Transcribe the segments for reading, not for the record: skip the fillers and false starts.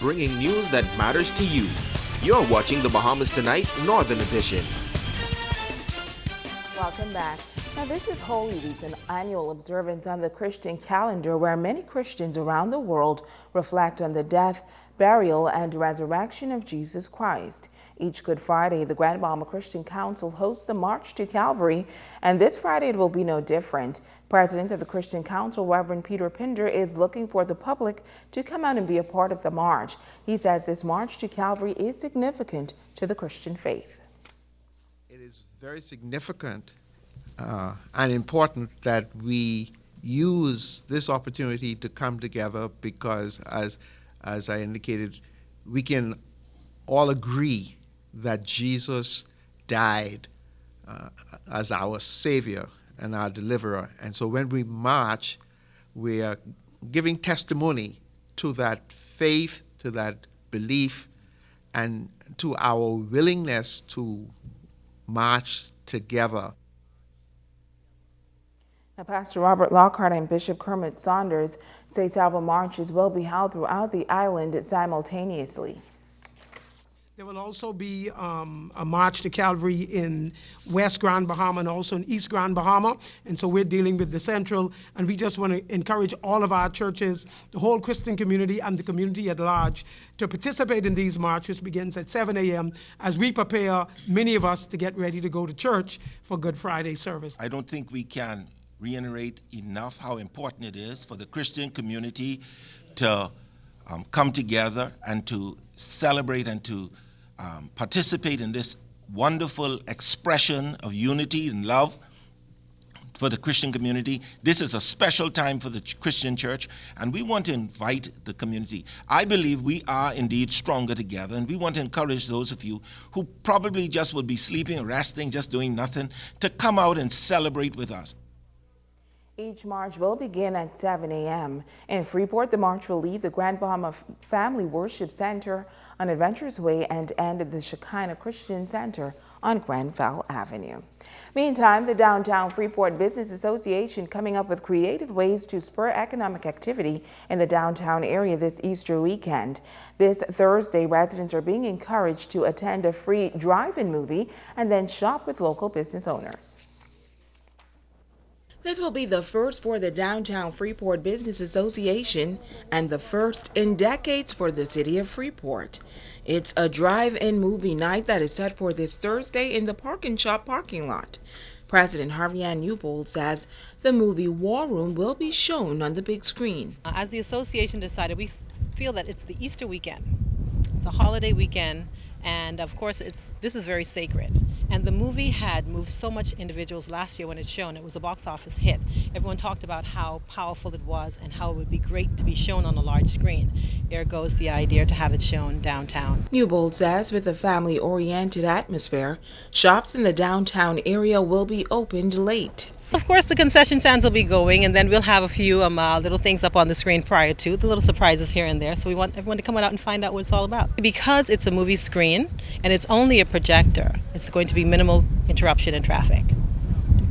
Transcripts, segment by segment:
bringing news that matters to you. You're watching the Bahamas Tonight Northern Edition. Welcome back. Now, this is Holy Week, an annual observance on the Christian calendar where many Christians around the world reflect on the death, burial, and resurrection of Jesus Christ. Each Good Friday, the Grand Bahama Christian Council hosts the March to Calvary, and this Friday it will be no different. President of the Christian Council, Reverend Peter Pinder, is looking for the public to come out and be a part of the march. He says this March to Calvary is significant to the Christian faith. It is very significant and important that we use this opportunity to come together because, as I indicated, we can all agree that Jesus died as our Savior and our deliverer. And so when we march, we are giving testimony to that faith, to that belief, and to our willingness to march together. Now, Pastor Robert Lockhart and Bishop Kermit Saunders say several marches will be held throughout the island simultaneously. There will also be a march to Calvary in West Grand Bahama and also in East Grand Bahama. And so we're dealing with the Central, and we just want to encourage all of our churches, the whole Christian community and the community at large to participate in these marches, which begins at 7 a.m. as we prepare, many of us, to get ready to go to church for Good Friday service. I don't think we can reiterate enough how important it is for the Christian community to come together and to celebrate and to participate in this wonderful expression of unity and love for the Christian community. This is a special time for the Christian church, and we want to invite the community. I believe we are indeed stronger together, and we want to encourage those of you who probably just will be sleeping or resting, just doing nothing, to come out and celebrate with us. Each march will begin at 7 a.m. In Freeport, the march will leave the Grand Bahama Family Worship Center on Adventures Way and end at the Shekinah Christian Center on Granville Avenue. Meantime, the Downtown Freeport Business Association coming up with creative ways to spur economic activity in the downtown area this Easter weekend. This Thursday, residents are being encouraged to attend a free drive-in movie and then shop with local business owners. This will be the first for the Downtown Freeport Business Association and the first in decades for the city of Freeport. It's a drive-in movie night that is set for this Thursday in the Park and Shop parking lot. President Harvey Ann Newbold says the movie War Room will be shown on the big screen. As the association decided, we feel that it's the Easter weekend. It's a holiday weekend, and of course this is very sacred. And the movie had moved so much individuals last year when it's shown. It was a box office hit. Everyone talked about how powerful it was and how it would be great to be shown on a large screen. There goes the idea to have it shown downtown. Newbold says with a family-oriented atmosphere, shops in the downtown area will be opened late. Of course, the concession stands will be going, and then we'll have a few little things up on the screen prior to, the little surprises here and there. So we want everyone to come out and find out what it's all about. Because it's a movie screen and it's only a projector, it's going to be minimal interruption in traffic.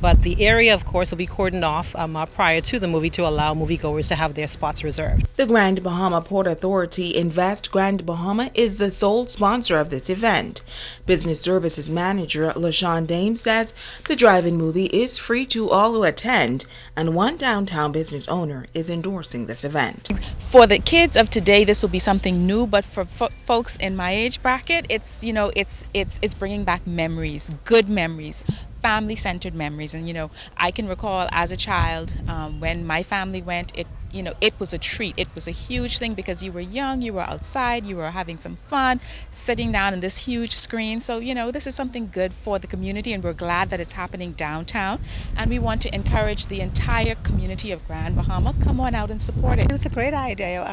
But the area, of course, will be cordoned off prior to the movie to allow moviegoers to have their spots reserved. The Grand Bahama Port Authority Invest Grand Bahama is the sole sponsor of this event. Business Services Manager LaShawn Dame says the drive-in movie is free to all who attend, and one downtown business owner is endorsing this event. For the kids of today, this will be something new, but for folks in my age bracket, it's bringing back memories, good memories, family-centered memories. And I can recall as a child when my family went, it was a treat. It was a huge thing because you were young, you were outside, you were having some fun, sitting down in this huge screen. So this is something good for the community, and we're glad that it's happening downtown, and we want to encourage the entire community of Grand Bahama. Come on out and support it. It was a great idea.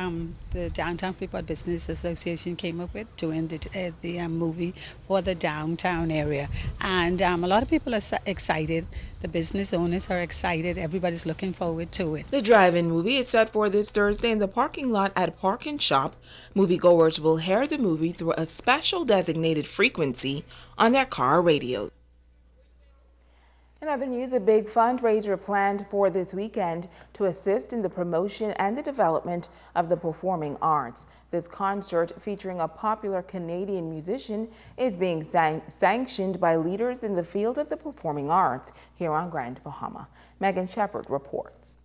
The Downtown Freeport Business Association came up with doing the movie for the downtown area, and a lot of people are excited. The business owners are excited. Everybody's looking forward to it. The drive-in movie is set for this Thursday in the parking lot at Park and Shop. Moviegoers will hear the movie through a special designated frequency on their car radio. In other news, a big fundraiser planned for this weekend to assist in the promotion and the development of the performing arts. This concert, featuring a popular Canadian musician, is being sanctioned by leaders in the field of the performing arts here on Grand Bahama. Megan Shepard reports.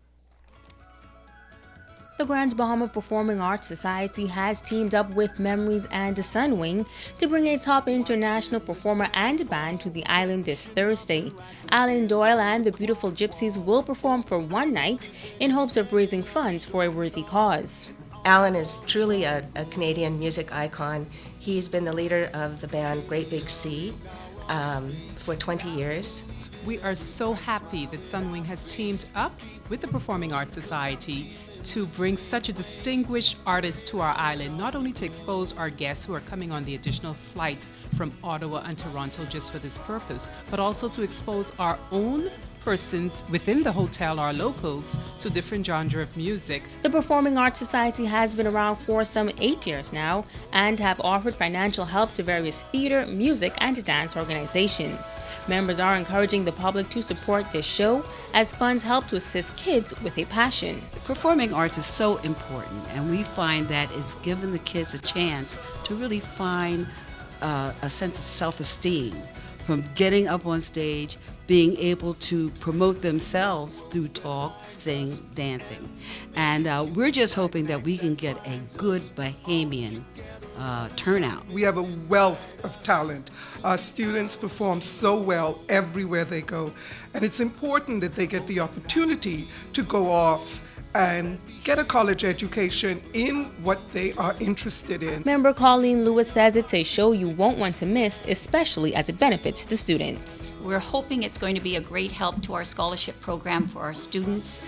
The Grand Bahama Performing Arts Society has teamed up with Memories and Sunwing to bring a top international performer and band to the island this Thursday. Alan Doyle and the Beautiful Gypsies will perform for one night in hopes of raising funds for a worthy cause. Alan is truly a Canadian music icon. He's been the leader of the band Great Big Sea for 20 years. We are so happy that Sunwing has teamed up with the Performing Arts Society to bring such a distinguished artist to our island, not only to expose our guests who are coming on the additional flights from Ottawa and Toronto just for this purpose, but also to expose our own persons within the hotel, our locals, to different genre of music. The Performing Arts Society has been around for some 8 years now and have offered financial help to various theater, music, and dance organizations. Members are encouraging the public to support this show as funds help to assist kids with a passion. Performing arts is so important, and we find that it's given the kids a chance to really find a sense of self-esteem from getting up on stage, being able to promote themselves through talk, sing, dancing. And we're just hoping that we can get a good Bahamian turnout. We have a wealth of talent. Our students perform so well everywhere they go, and it's important that they get the opportunity to go off and get a college education in what they are interested in. Member Colleen Lewis says it's a show you won't want to miss, especially as it benefits the students. We're hoping it's going to be a great help to our scholarship program for our students.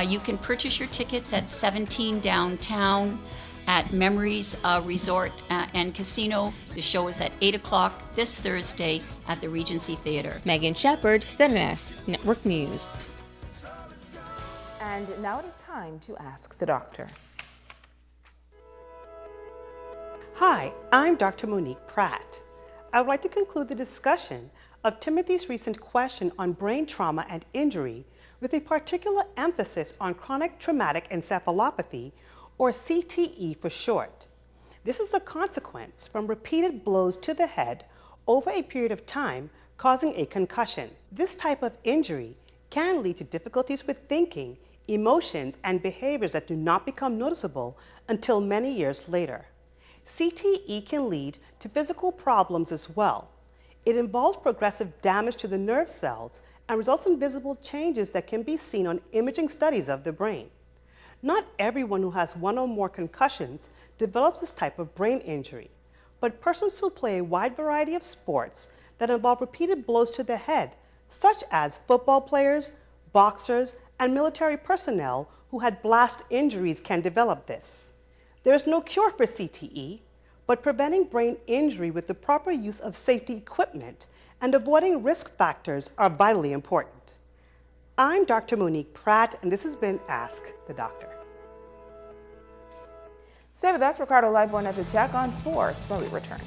You can purchase your tickets at 17 downtown at Memories Resort and Casino. The show is at 8 o'clock this Thursday at the Regency Theater. Megan Shepard, CNS Network News. And now it is time to ask the doctor. Hi, I'm Dr. Monique Pratt. I would like to conclude the discussion of Timothy's recent question on brain trauma and injury with a particular emphasis on chronic traumatic encephalopathy, or CTE for short. This is a consequence from repeated blows to the head over a period of time causing a concussion. This type of injury can lead to difficulties with thinking, emotions, and behaviors that do not become noticeable until many years later. CTE can lead to physical problems as well. It involves progressive damage to the nerve cells and results in visible changes that can be seen on imaging studies of the brain. Not everyone who has one or more concussions develops this type of brain injury, but persons who play a wide variety of sports that involve repeated blows to the head, such as football players, boxers, and military personnel who had blast injuries, can develop this. There is no cure for CTE, but preventing brain injury with the proper use of safety equipment and avoiding risk factors are vitally important. I'm Dr. Monique Pratt, and this has been Ask the Doctor. So that's Ricardo Lightborn as a check on sports when we return.